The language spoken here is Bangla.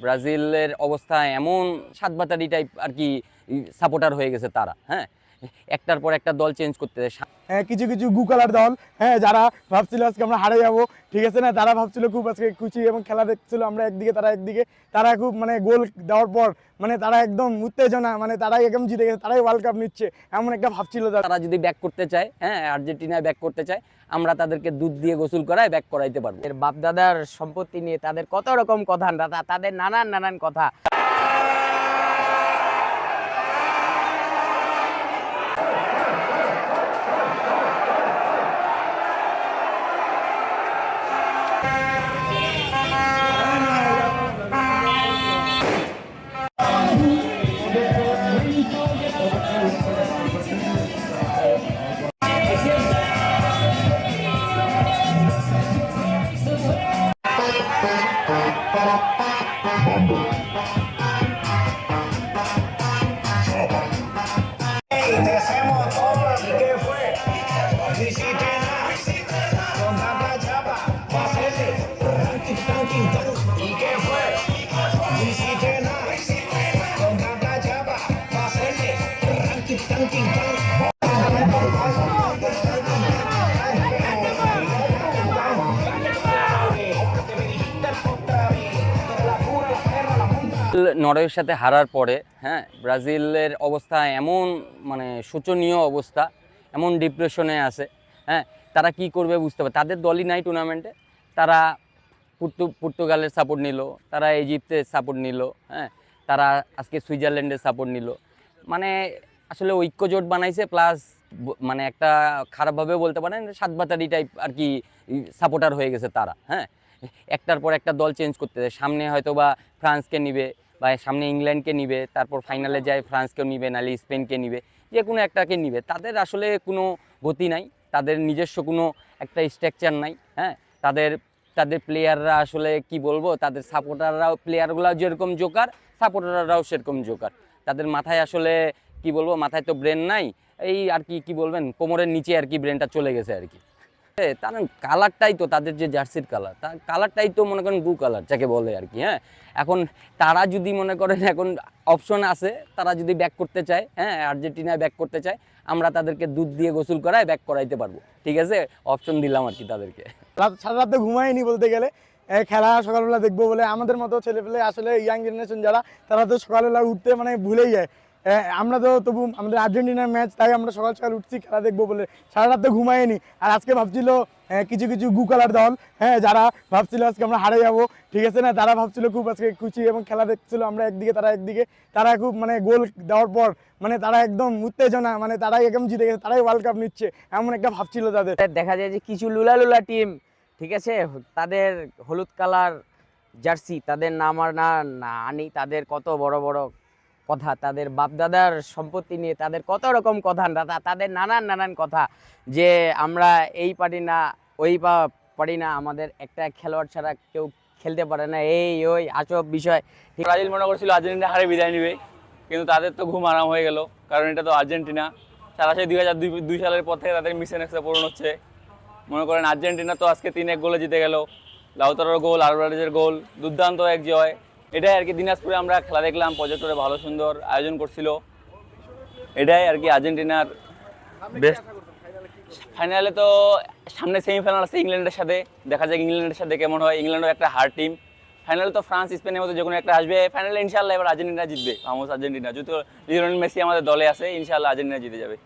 ব্রাজিলের অবস্থা এমন সাতবাতারি টাইপ আর কি সাপোর্টার হয়ে গেছে তারা। হ্যাঁ, একটার পর একটা দল চেঞ্জ করতে কিছু কিছু গু কালার দল, যারা ভাবছিল আজকে আমরা হারে যাবো, ঠিক আছে না, তারা ভাবছিল খুব আজকে খুশি এবং খেলা দেখছিল আমরা একদিকে তারা একদিকে, তারা খুব মানে গোল দেওয়ার পর মানে তারা একদম উত্তেজনা, মানে তারাই একদম জিতে গেছে, তারাই ওয়ার্ল্ড কাপ নিচ্ছে এমন একটা ভাবছিল। তারা যদি ব্যাক করতে চায়, আর্জেন্টিনায় ব্যাক করতে চায়, আমরা তাদেরকে দুধ দিয়ে গোসল করায় ব্যাক করাইতে পারবো। এর বাপদাদার সম্পত্তি নিয়ে তাদের কত রকম কথা, তাদের নানান কথা। নরওয়ের সাথে হারার পরে ব্রাজিলের অবস্থা এমন মানে শোচনীয় অবস্থা, এমন ডিপ্রেশনে আছে। তারা কি করবে বুঝতে পারে, তাদের দলই নাই টুর্নামেন্টে। তারা পর্তুগালের সাপোর্ট নিল, তারা ইজিপ্টের সাপোর্ট নিল, তারা আজকে সুইজারল্যান্ডের সাপোর্ট নিল। মানে আসলে ঐক্যজোট বানাইছে, প্লাস মানে একটা খারাপভাবে বলতে পারেন সাতবাতারি টাইপ আর কি সাপোর্টার হয়ে গেছে তারা। একটার পর একটা দল চেঞ্জ করতে যায়, সামনে হয়তো বা ফ্রান্সকে নিবে, বা সামনে ইংল্যান্ডকে নিবে, তারপর ফাইনালে যায় ফ্রান্সকেও নিবে, নাহলে স্পেনকে নিবে, যে কোনো একটাকে নিবে। তাদের আসলে কোনো গতি নাই, তাদের নিজস্ব কোনো একটা স্ট্রাকচার নাই। তাদের তাদের প্লেয়াররা আসলে কি বলবো, তাদের সাপোর্টাররাও, প্লেয়ারগুলো যেরকম জোকার, সাপোর্টাররাও সেরকম জোকার। তাদের মাথায় আসলে কি বলবো, মাথায় তো ব্রেন নাই, এই আর কি বলবেন, কোমরের নিচে আর কি ব্রেনটা চলে গেছে আর কি। তার কালারটাই তো, তাদের যে জার্সির কালার, তার কালারটাই তো মনে করেন গু কালার যাকে বলে আর কি। এখন তারা যদি মনে করেন, এখন অপশন আছে, তারা যদি ব্যাক করতে চায়, আর্জেন্টিনায় ব্যাক করতে চায়, আমরা তাদেরকে দুধ দিয়ে গোসল করায় ব্যাক করাইতে পারবো। ঠিক আছে, অপশন দিলাম আর কি তাদেরকে। সারা রাত তো ঘুমায়নি বলতে গেলে, খেলা সকালবেলা দেখবো বলে। আমাদের মতো ছেলেপেলে আসলে ইয়াং জেনারেশন যারা, তারা তো সকালবেলা উঠতে মানে ভুলেই যায়। আমরা তো তবু আমাদের আর্জেন্টিনার ম্যাচ, তাই আমরা সকাল সকাল উঠছি খেলা দেখবো বলে, সারা রাত তো ঘুমায়নি। আর আজকে ভাবছিল কিছু কিছু গু কালার দল, যারা ভাবছিল আজকে আমরা হারে যাবো, ঠিক আছে না, তারা ভাবছিল খুব আজকে খুশি এবং খেলা দেখছিল আমরা একদিকে তারা একদিকে, তারা খুব মানে গোল দেওয়ার পর মানে তারা একদম উত্তেজনা, মানে তারাই একদম জিতে গেছে, তারাই ওয়ার্ল্ড কাপ নিচ্ছে এমন একটা ভাবছিল তাদের। দেখা যায় যে কিছু লুলা টিম, ঠিক আছে, তাদের হলুদ কালার জার্সি, তাদের নাম আর না আনি, তাদের কত বড় বড় কথা, তাদের বাপদাদার সম্পত্তি নিয়ে তাদের কত রকম কথা, তাদের নানান কথা, যে আমরা এই পারি না, ওই পারি না, আমাদের একটা খেলোয়াড় ছাড়া কেউ খেলতে পারে না, এই ওই আচব বিষয়। ব্রাজিল মনে করছিল আর্জেন্টিনা হারে বিদায় নিবে, কিন্তু তাদের তো ঘুম আরাম হয়ে গেল, কারণ এটা তো আর্জেন্টিনা। সারা সেই 2002 সালের পর থেকে তাদের মিশন এক্সে পূরণ হচ্ছে। মনে করেন আর্জেন্টিনা তো আজকে 3-1 গোলে জিতে গেল, লাউতারোর গোল, আলভারেজের গোল, দুর্দান্ত এক জয়। এটাই আর কি, দিনাজপুরে আমরা খেলা দেখলাম, প্রজেক্টরে ভালো সুন্দর আয়োজন করছিল। এটাই আর কি আর্জেন্টিনার বেস্ট। ফাইনালে তো সামনে সেমিফাইনাল আছে ইংল্যান্ডের সাথে, দেখা যাক ইংল্যান্ডের সাথে কেমন হয়। ইংল্যান্ডও একটা হার্ড টিম। ফাইনালে তো ফ্রান্স স্পেনের মধ্যে যে কোনো একটা আসবে। ফাইনালে ইনশাআল্লাহ এবার আর্জেন্টিনা জিতবে, ফার্মোস আর্জেন্টিনা। যেহেতু লিওনেল মেসি আমাদের দলে আছে, ইনশাআল্লাহ আর্জেন্টিনা জিতে যাবে।